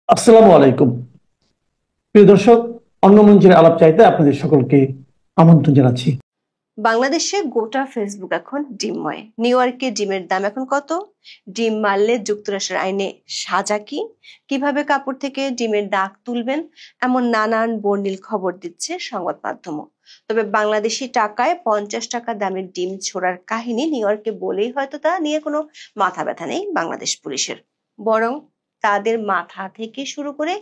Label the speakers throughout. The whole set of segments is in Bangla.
Speaker 1: আসসালামু আলাইকুম। প্রিয় দর্শক, অন্য মঞ্চের আলাপ চাইতে আপনাদের সকলকে আমন্ত্রণ জানাচ্ছি।
Speaker 2: বাংলাদেশে গোটা ফেসবুক এখন ডিমময়। নিউ ইয়র্কে ডিমের দাম এখন কত? ডিম মারলে যুক্তরাষ্ট্রের আইনে সাজা কি? কিভাবে কাপড় থেকে ডিমের দাগ তুলবেন? এমন নানান বর্ণিল খবর দিচ্ছে সংবাদ মাধ্যম। তবে বাংলাদেশি টাকায় 50 টাকা দামের ডিম ছোড়ার কাহিনী নিউ ইয়র্কে বলেই হয়তো তা নিয়ে কোনো মাথা ব্যথা নেই বাংলাদেশ পুলিশের। বরং তাদের মাথা থেকে শুরু করে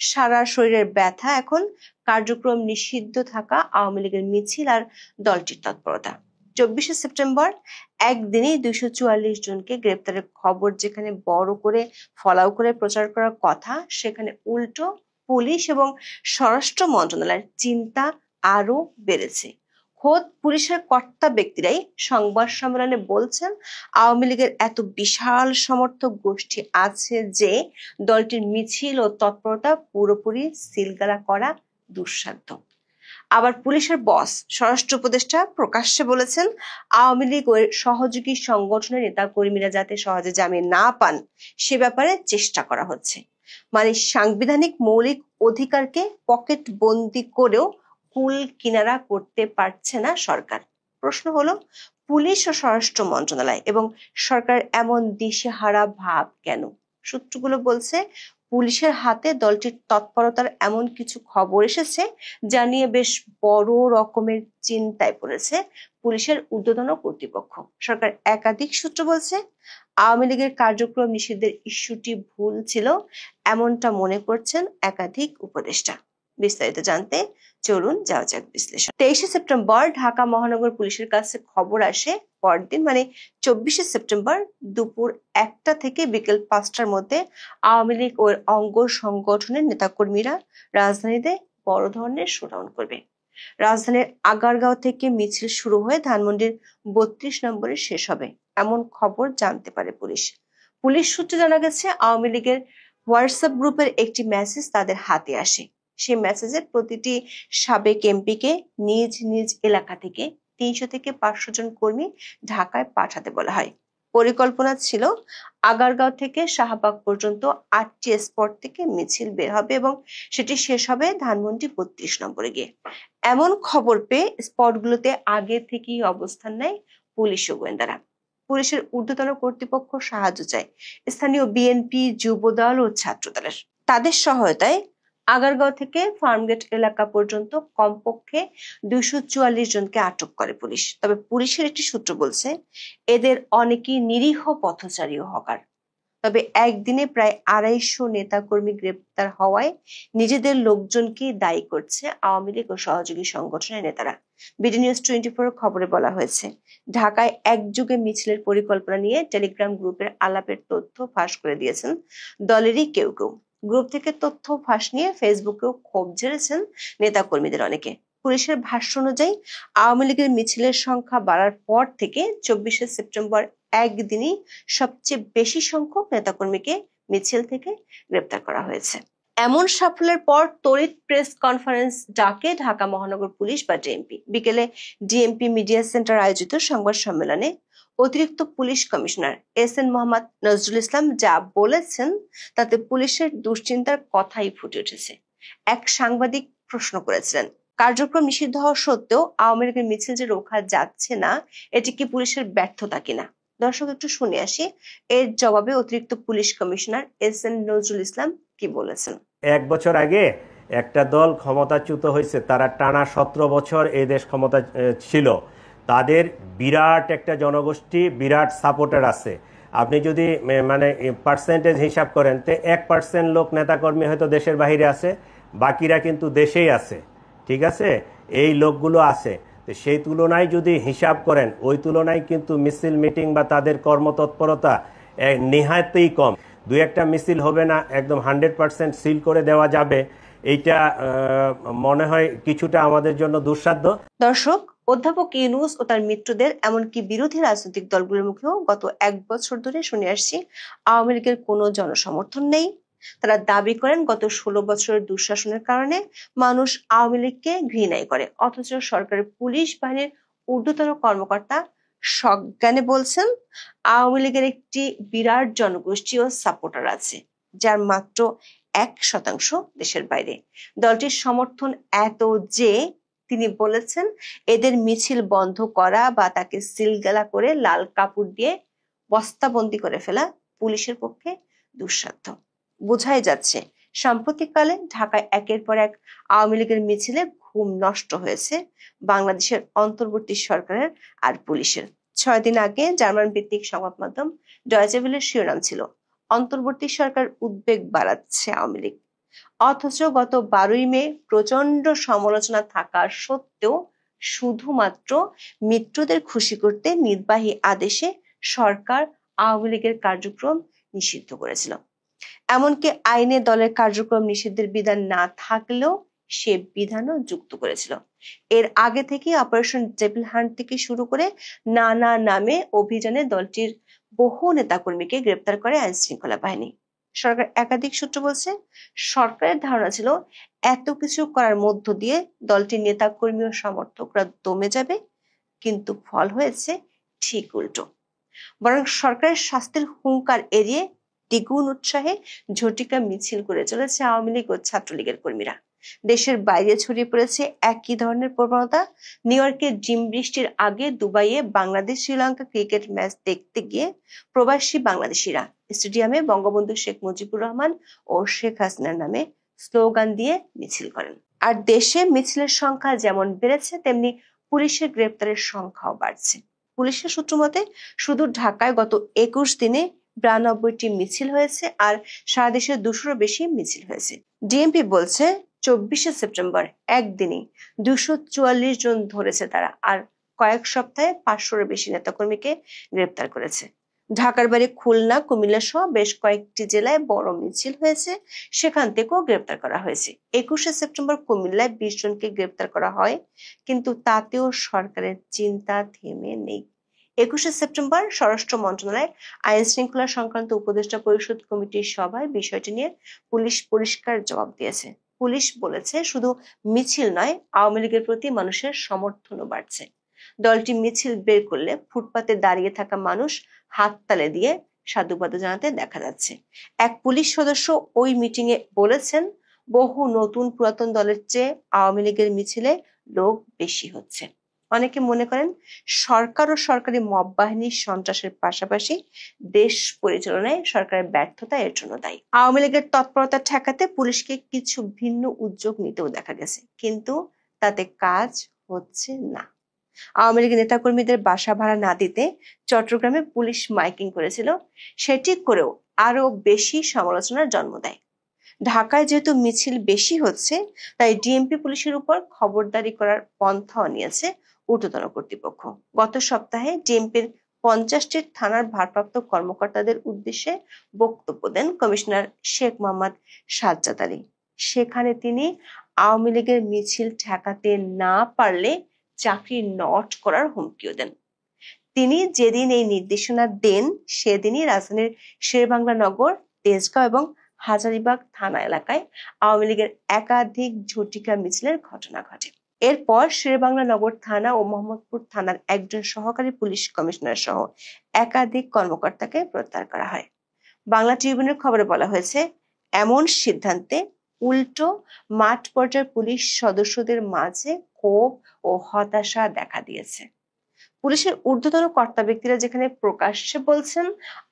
Speaker 2: সারা শরীরের ব্যথা এখন কার্যক্রম নিষিদ্ধ থাকা আওয়ামী লীগের মিছিল আর দলটির তৎপরতা। 24শে সেপ্টেম্বর একদিনেই 244 জনকে গ্রেপ্তারের খবর যেখানে বড় করে ফলাও করে প্রচার করার কথা, সেখানে উল্টো পুলিশ এবং স্বরাষ্ট্র মন্ত্রণালয়ের চিন্তা আরো বেড়েছে। খোদ পুলিশের কর্তা ব্যক্তিরাই সংবাদ সম্মেলনে বলছেন আওয়ামী লীগের এত বিশাল সমর্থক গোষ্ঠী আছে যে দলটির মিছিল ও তৎপরতা পুরোপুরি সিলগালা করা দুঃসাধ্য। আবার পুলিশের বস স্বরাষ্ট্র উপদেষ্টা প্রকাশ্যে বলেছেন আওয়ামী লীগ ও সহযোগী সংগঠনের নেতা কর্মীরা যাতে সহজে জামিন না পান সে ব্যাপারে চেষ্টা করা হচ্ছে। মানে সাংবিধানিক মৌলিক অধিকারকে পকেট বন্দি করেও কুল কিনারা করতে পারছে না সরকার। প্রশ্ন হলো, পুলিশ ও স্বরাষ্ট্র মন্ত্রণালয় এবং সরকার এমন দিশেহারা ভাব কেন? সূত্রগুলো বলছে পুলিশের হাতে দলটির তৎপরতার এমন কিছু খবর এসেছে যা নিয়ে বেশ বড় রকমের চিন্তায় পড়েছে পুলিশের ঊর্ধ্বতন কর্তৃপক্ষ। সরকার একাধিক সূত্র বলছে আওয়ামী লীগের কার্যক্রম নিষিদ্ধের ইস্যুটি ভুল ছিল, এমনটা মনে করছেন একাধিক উপদেষ্টা। বিস্তারিত জানতে চলুন যাওয়া যাক বিশ্লেষণ। 23শে সেপ্টেম্বর ঢাকা মহানগর পুলিশের কাছে খবর আসে পরদিন মানে 24শে সেপ্টেম্বর দুপুর 1টা থেকে বিকেল 5টার মধ্যে আওয়ামী লীগ ও অঙ্গ সংগঠনের নেতাকর্মীরা রাজধানীতে বড় ধরনের শোডাউন করবে। রাজধানীর আগারগাঁও থেকে মিছিল শুরু হয়ে ধানমন্ডির 32 নম্বরে শেষ হবে, এমন খবর জানতে পারে পুলিশ। পুলিশ সূত্রে জানা গেছে আওয়ামী লীগের হোয়াটসঅ্যাপ গ্রুপের একটি মেসেজ তাদের হাতে আসে। সেই মেসেজের প্রতিটি সাবেক এমপিকে নিজ নিজ এলাকা থেকে 300 থেকে 500 জন কর্মী ঢাকায় পাঠাতে বলা হয়। পরিকল্পনা ছিল আগারগাঁও থেকে শাহবাগ পর্যন্ত 8টি স্পট থেকে মিছিল বের হবে এবং সেটি শেষ হবে ধানমন্ডি 32 নম্বরে গিয়ে। এমন খবর পেয়ে স্পটগুলোতে আগে থেকেই অবস্থান নেয় পুলিশ ও গোয়েন্দারা। পুলিশের ঊর্ধ্বতন কর্তৃপক্ষ সাহায্য চায় স্থানীয় বিএনপি, যুবদল ও ছাত্রদলের। তাদের সহায়তায় আগারগাঁও থেকে ফার্মগেট এলাকা পর্যন্ত কমপক্ষে 244 জনকে আটক করে পুলিশ। তবে পুলিশের একটি সূত্র বলছে এদের অনেকেই নিরীহ পথচারী ও হকার। তবে একদিনে প্রায় 250 নেতাকর্মী গ্রেপ্তার হওয়ায় নিজেদের লোকজনকেই দায়ী করছে আওয়ামী লীগ ও সহযোগী সংগঠনের নেতারা। বিডি নিউজ 24 খবরে বলা হয়েছে ঢাকায় একযোগে মিছিলের পরিকল্পনা নিয়ে টেলিগ্রাম গ্রুপের আলাপের তথ্য ফাঁস করে দিয়েছেন দলেরই কেউ কেউ। গ্রুপ থেকে তথ্য ফাঁস নিয়ে ফেসবুকেও ক্ষোভ ঝেড়েছেন নেতাকর্মীদের অনেকে। পুলিশের ভাষ্য অনুযায়ী আওয়ামী লীগের মিছিলের সংখ্যা বাড়ার পর থেকে 24শে সেপ্টেম্বর একদিনই সবচেয়ে বেশি সংখ্যক নেতাকর্মীকে মিছিল থেকে গ্রেপ্তার করা হয়েছে। এমন সাফল্যের পর তড়িৎ প্রেস কনফারেন্স ডাকে ঢাকা মহানগর পুলিশ বা ডিএমপি। বিকেলে ডিএমপি মিডিয়া সেন্টার আয়োজিত সংবাদ সম্মেলনে অতিরিক্ত police commissioner S N. Mohammad Nazrul Islam যা বলেছেন তাতে পুলিশের দুশ্চিন্তার কথাই ফুটে উঠেছে। এক সাংবাদিক প্রশ্ন করেছিলেন, কার্যক্রম নিষিদ্ধ হওয়া সত্ত্বেও আওয়ামী লীগের মিছিল যে রোখা যাচ্ছে না, এটি কি পুলিশের ব্যর্থতা কিনা? দর্শক একটু শুনে আসি এর জবাবে অতিরিক্ত police commissioner S N. Nazrul Islam কি বলেছেন।
Speaker 3: 1 বছর আগে একটা দল ক্ষমতাচ্যুত হয়েছে, তারা টানা 17 বছর এই দেশ ক্ষমতা ছিল। তাদের বিরাট একটা জনগোষ্ঠী, বিরাট সাপোর্টার আছে। আপনি যদি মানে পার্সেন্টেজ হিসাব করেন তো 1% লোক নেতাকর্মী হয়তো দেশের বাইরে আছে, বাকিরা কিন্তু দেশেই আছে। ঠিক আছে, এই লোকগুলো আছে। তো সেই তুলনায় যদি হিসাব করেন, ওই তুলনায় কিন্তু মিছিল মিটিং বা তাদের কর্মতৎপরতা নেহাতই কম। 2-1টা মিছিল হবে না, একদম 100% সিল করে দেওয়া যাবে, এইটা মনে হয় কিছুটা আমাদের জন্য দুঃসাধ্য।
Speaker 2: দর্শক, অধ্যাপক ইউনূস ও তার মিত্রদের এমনকি বিরোধী রাজনৈতিক দলগুলোর মুখেও গত 1 বছর ধরে শুনে আসছি আওয়ামী লীগের কোনো জনসমর্থন নেই। তারা দাবি করেন গত 16 বছরের দুঃশাসনের কারণে মানুষ আওয়ামী লীগকে ঘৃণাই করে, অথচ সরকারের পুলিশ বাহিনীর ঊর্ধ্বতন কর্মকর্তা সজ্ঞানে বলছেন আওয়ামী লীগের একটি বিরাট জনগোষ্ঠী ও সাপোর্টার আছে, যার মাত্র 1% দেশের বাইরে। দলটির সমর্থন এত যে তিনি বলেছেন এদের মিছিল বন্ধ করা বা তাকে সিলগালা করে লাল কাপড় দিয়ে বস্তাবন্দি করে ফেলা পুলিশের পক্ষে দুঃসাধ্য। বোঝাই যাচ্ছে সাম্প্রতিককালে ঢাকায় একের পর এক আওয়ামী লীগের মিছিলে ঘুম নষ্ট হয়েছে বাংলাদেশের অন্তর্বর্তী সরকারের আর পুলিশের। 6 দিন আগে জার্মান ভিত্তিক সংবাদ মাধ্যম ডয়েচে ভেলের শিরোনাম ছিল, অন্তর্বর্তী সরকার উদ্বেগ বাড়াচ্ছে আওয়ামী লীগ। অথচ গত 12ই মে প্রচন্ড সমালোচনা থাকা সত্ত্বেও শুধুমাত্র মিত্রদের খুশি করতে নির্বাহী আদেশে সরকার আওয়ামী লীগের কার্যক্রম নিষিদ্ধ করেছিল। এমনকি আইনে দলের কার্যক্রম নিষিদ্ধের বিধান না থাকলেও সে বিধানও যুক্ত করেছিল। এর আগে থেকে অপারেশন ডেভিল হান্ট থেকে শুরু করে নানা নামে অভিযানে দলটির বহু নেতাকর্মীকে গ্রেপ্তার করে আইন শৃঙ্খলা বাহিনী। সরকার একাধিক সূত্র বলছে, সরকারের ধারণা ছিল এত কিছু করার মধ্য দিয়ে দলটির নেতাকর্মী ও সমর্থকরা দমে যাবে, কিন্তু ফল হয়েছে ঠিক উল্টো। বরং সরকারের শাস্তির হুঙ্কার এড়িয়ে দ্বিগুণ উৎসাহে ঝটিকা মিছিল করে চলেছে আওয়ামী লীগ ও ছাত্রলীগের কর্মীরা। দেশের বাইরে ছড়িয়ে পড়েছে একই ধরনের প্রবণতা। নিউ ইয়র্কে ডিম বৃষ্টির আগে দুবাইয়ে বাংলাদেশ শ্রীলঙ্কা ক্রিকেট ম্যাচ দেখতে গিয়ে প্রবাসী বাংলাদেশিরা স্টেডিয়ামে বঙ্গবন্ধু শেখ মুজিবুর রহমান ও শেখ হাসিনার নামে স্লোগান দিয়ে মিছিল করেন। আর দেশে মিছিলের সংখ্যা যেমন বেড়েছে তেমনি পুলিশের গ্রেপ্তারের সংখ্যাও বাড়ছে। পুলিশের সূত্র মতে শুধু ঢাকায় গত 21 দিনে 92টি মিছিল হয়েছে আর সারা দেশে 200-র বেশি মিছিল হয়েছে। ডিএমপি বলছে 24শে সেপ্টেম্বর একদিনই 244 জন ধরেছে তারা, আর কয়েক সপ্তাহে 500-র বেশি নেতাকর্মীকে গ্রেপ্তার করেছে। ঢাকার বাইরে খুলনা, কুমিল্লা সহ বেশ কয়েকটি জেলায় বড় মিছিল হয়েছে, সেখান থেকেও গ্রেপ্তার করা হয়েছে। 21শে সেপ্টেম্বর কুমিল্লায় 20 জনকে গ্রেপ্তার করা হয়, কিন্তু তাতেও সরকারের চিন্তা থেমে নেই। 21শে সেপ্টেম্বর স্বরাষ্ট্র মন্ত্রণালয়ের আইন শৃঙ্খলা সংক্রান্ত উপদেষ্টা পরিষদ কমিটির সভায় বিষয়টি নিয়ে পুলিশ পরিষ্কার জবাব দিয়েছে। পুলিশ বলেছে শুধু মিছিল নয়, আওয়ামী লীগের প্রতি মানুষের সমর্থনও বাড়ছে। দলটি মিছিল বের করলে ফুটপাতে দাঁড়িয়ে থাকা মানুষ হাততালি দিয়ে সাধুবাদ জানাতে দেখা যাচ্ছে। এক পুলিশ সদস্য ওই মিটিং এ বলেছেন, বহু নতুন পুরাতন দলের চেয়ে আওয়ামী লীগের মিছিলে লোক বেশি হচ্ছে। অনেকে মনে করেন সরকার ও সরকারি মব বাহিনীর সন্ত্রাসের পাশাপাশি দেশ পরিচালনায় সরকারের ব্যর্থতা এর জন্য দায়ী। আওয়ামী লীগের তৎপরতা ঠেকাতে পুলিশকে কিছু ভিন্ন উদ্যোগ নিতেও দেখা গেছে, কিন্তু তাতে কাজ হচ্ছে না। আওয়ামী লীগের নেতাকর্মীদের বাসা ভাড়া না দিতে চট্টগ্রামে পুলিশ মাইকিং করেছিল, সেটি করেও আরো বেশি সমালোচনার জন্ম দেয়। ঢাকায় যেহেতু মিছিল বেশি হচ্ছে, তাই ডিএমপি পুলিশের উপর খবরদারি করার পন্থাও নিয়েছে ঊর্ধ্বতন কর্তৃপক্ষ। গত সপ্তাহে ডিএমপির 50টি থানার ভারপ্রাপ্ত কর্মকর্তাদের উদ্দেশ্যে বক্তব্য দেন কমিশনার শেখ মোহাম্মদ সাজ্জাদ আলী। সেখানে তিনি আওয়ামী লীগের মিছিল ঠেকাতে না পারলে চাকরি নট করার হুমকিও দেন। তিনি যেদিন এই নির্দেশনা দেন সেদিনই রাজধানীর শেরেবাংলা নগর, তেজগাঁও এবং হাজারীবাগ থানা এলাকায় আওয়ামী লীগের একাধিক ঝটিকা মিছিলের ঘটনা ঘটে। এরপর শেরেবাংলা নগর থানা ও মোহাম্মদপুর থানার একজন সহকারী পুলিশ কমিশনার সহ একাধিক কর্মকর্তাকে প্রত্যাহার করা হয়। বাংলা ট্রিবিউনের খবরে বলা হয়েছে, এমন সিদ্ধান্তে উল্টো মাঠ পর্যায়ের পুলিশ সদস্যদের মাঝে ক্ষোভ ও হতাশা দেখা দিয়েছে। পুলিশের ঊর্ধ্বতন কর্তা ব্যক্তিরা যেখানে প্রকাশ্যে বলছেন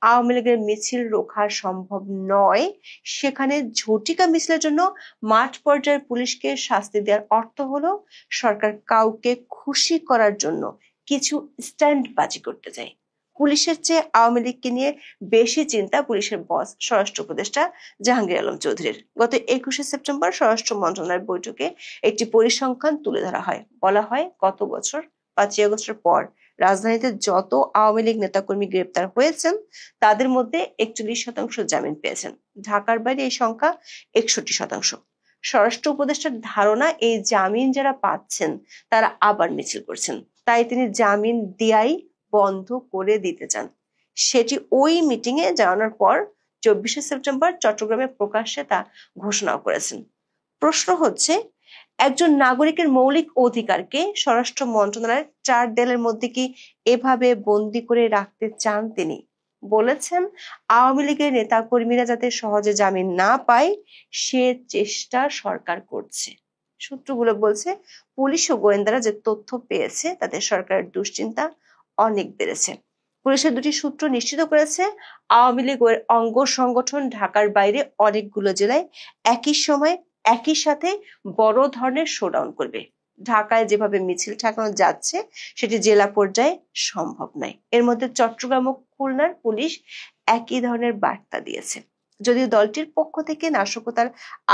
Speaker 2: আওয়ামী লীগের মিছিল রোখা সম্ভব নয়, সেখানে ঝটিকা মিছিলের জন্য মাঠ পর্যায়ের পুলিশকে শাস্তি দেওয়ার অর্থ হলো সরকার কাউকে খুশি করার জন্য কিছু স্ট্যান্ডবাজি করতে চায়। পুলিশের চেয়ে আওয়ামী লীগকে নিয়ে বেশি চিন্তা পুলিশের বস স্বরাষ্ট্র উপদেষ্টা জাহাঙ্গীর আলম চৌধুরীর। গত 21শে সেপ্টেম্বর স্বরাষ্ট্র মন্ত্রণালয়ের বৈঠকে একটি পরিসংখ্যান তুলে ধরা হয়। বলা হয়, গত বছর 5ই আগস্টের পর রাজধানীতে যত আওয়ামী লীগ নেতাকর্মী গ্রেপ্তার হয়েছেন তাদের মধ্যে 41% জামিন পেয়েছেন। ঢাকার বাইরে এই সংখ্যা 61%। স্বরাষ্ট্র উপদেষ্টার ধারণা, এই জামিন যারা পাচ্ছেন তারা আবার মিছিল করছেন, তাই তিনি জামিন দেয়াই বন্ধ করে দিতে চান। সেটি ওই মিটিং এ জানানোর পর 24শে সেপ্টেম্বর চট্টগ্রামে প্রকাশ্যে তা ঘোষণাও করেছেন। প্রশ্ন হচ্ছে, একজন নাগরিকের মৌলিক অধিকারকে স্বরাষ্ট্র মন্ত্রণালয়ের 4 দেয়ালের মধ্যে কি এভাবে বন্দি করে রাখতে চান তিনি? বলেছেন আওয়ামী লীগের নেতা কর্মীরা যাতে সহজে জামিন না পায় সে চেষ্টা সরকার করছে। সূত্রগুলো বলছে পুলিশ ও গোয়েন্দারা যে তথ্য পেয়েছে তাতে সরকারের দুশ্চিন্তা অনেক বেড়েছে। পুলিশের দুটি সূত্র নিশ্চিত করেছে আওয়ামী লীগের অঙ্গ সংগঠন ঢাকার বাইরে অনেকগুলো জেলায় একই সময় একই সাথে বড় ধরনের শোডাউন করবে। ঢাকায় যেভাবে মিছিল ঠেকানো যাচ্ছে সেটি জেলা পর্যায়ে সম্ভব নয়। এর মধ্যে চট্টগ্রাম ও খুলনার পুলিশ একই ধরনের বার্তা দিয়েছে, যদিও দলটির পক্ষ থেকে নাশকতার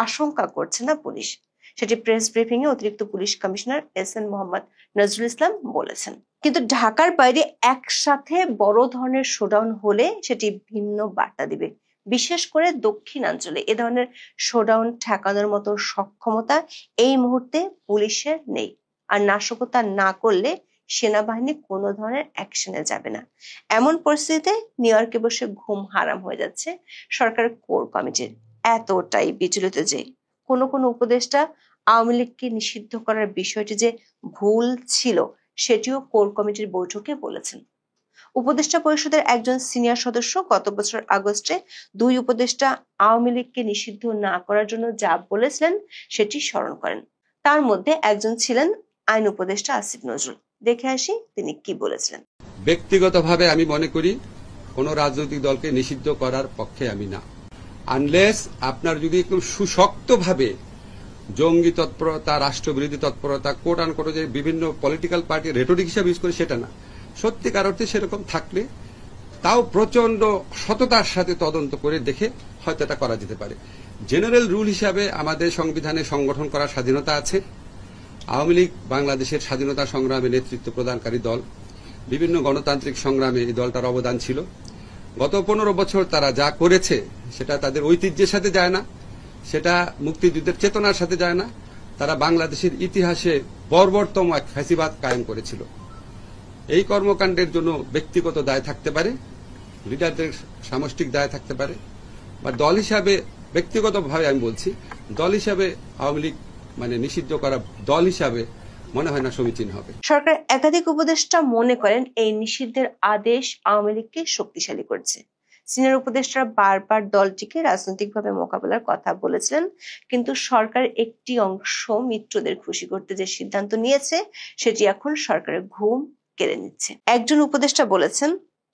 Speaker 2: আশঙ্কা করছে না পুলিশ। সেটি প্রেস ব্রিফিং এ অতিরিক্ত police commissioner S N. Mohammad Nazrul Islam বলেছেন। কিন্তু ঢাকার বাইরে একসাথে বড় ধরনের শোডাউন হলে সেটি ভিন্ন বার্তা দিবে। বিশেষ করে দক্ষিণাঞ্চলে এ ধরনের শোডাউন ঠেকানোর মতো সক্ষমতা এই মুহূর্তে পুলিশের নেই। আর নাশকতা না করলে সেনাবাহিনী কোনো ধরনের অ্যাকশনে যাবে না। এমন পরিস্থিতিতে নিউ ইয়র্কে বসে ঘুম হারাম হয়ে যাচ্ছে সরকারের কোর কমিটির। এতটাই বিচলিত যে কোনো কোনো উপদেষ্টা আওয়ামী লীগকে নিষিদ্ধ করার বিষয়টি যে ভুল ছিল সেটিও কোর কমিটির বৈঠকে বলেছেন। উপদেষ্টা পরিষদের একজন সিনিয়র সদস্য গত বছর আগস্টে দুই উপদেষ্টা আওয়ামী লীগকে নিষিদ্ধ না করার জন্য যা বলেছিলেন সেটি স্মরণ করেন। তার মধ্যে একজন ছিলেন আইন উপদেষ্টা আসিফ নজরুল। দেখে আসি তিনি কি বলেছিলেন।
Speaker 4: ব্যক্তিগতভাবে আমি মনে করি কোন রাজনৈতিক দলকে নিষিদ্ধ করার পক্ষে আমি না, আনলেস আপনার যদি একদম সুশক্তভাবে জঙ্গি তৎপরতা, রাষ্ট্রবিরোধী তৎপরতা, কোট আন কোট যে বিভিন্ন পলিটিক্যাল পার্টি রেটরিক হিসাবে ইউজ করে সেটা না, সত্যিকার অর্থে সেরকম থাকলে তাও প্রচন্ড সততার সাথে তদন্ত করে দেখে হয়তো এটা করা যেতে পারে। জেনারেল রুল হিসাবে আমাদের সংবিধানে সংগঠন করার স্বাধীনতা আছে। আওয়ামী লীগ বাংলাদেশের স্বাধীনতা সংগ্রামে নেতৃত্ব প্রদানকারী দল, বিভিন্ন গণতান্ত্রিক সংগ্রামে এই দলটার অবদান ছিল। গত 15 বছর তারা যা করেছে সেটা তাদের ঐতিহ্যের সাথে যায় না, সেটা মুক্তিযুদ্ধের চেতনার সাথে যায় না। তারা বাংলাদেশের ইতিহাসে বর্বরতম এক ফ্যাসিবাদ কায়েম করেছিল। এই কর্মকাণ্ডের জন্য ব্যক্তিগত দায় থাকতে পারে, লিডারদের সামষ্টিক দায় থাকতে পারে, বা দল হিসাবে ব্যক্তিগতভাবে আমি বলছি, দল হিসাবে আওয়ামী লীগ নিষিদ্ধ করা দল হিসাবে মনে হয় না সমীচীন হবে।
Speaker 2: সরকার একাধিক উপদেষ্টা মনে করেন এই নিষিদ্ধের আদেশ আওয়ামী লীগকে শক্তিশালী করছে। সিনিয়র উপদেষ্টারা বারবার দলটিকে রাজনৈতিকভাবে মোকাবেলার কথা বলেছিলেন, কিন্তু সরকার একটি অংশ মিত্রদের খুশি করতে যে সিদ্ধান্ত নিয়েছে সেটি এখন সরকারের ঘুম কেড়ে নিচ্ছে। একজন উপদেষ্টা বলেছেন,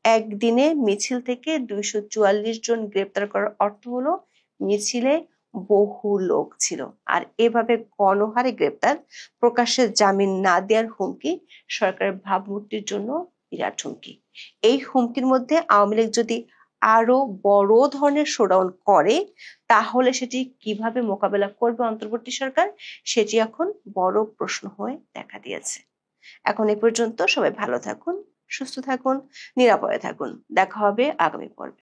Speaker 2: একদিনে মিছিল থেকে 244 জন গ্রেপ্তার করার অর্থ হলো মিছিলে বহু লোক ছিল। আর এভাবে গণহারে গ্রেপ্তার, প্রকাশ্যে জামিন না দেওয়ার হুমকি সরকারের ভাবমূর্তির জন্য বিরাট হুমকি। এই হুমকির মধ্যে আওয়ামী লীগ যদি আরো বড় ধরনের শোডাউন করে তাহলে সেটি কিভাবে মোকাবেলা করবে অন্তর্বর্তী সরকার, সেটি এখন বড় প্রশ্ন হয়ে দেখা দিয়েছে। এখন এ পর্যন্ত। সবাই ভালো থাকুন, সুস্থ থাকুন, নিরাপদে থাকুন। দেখা হবে আগামী পর্বে।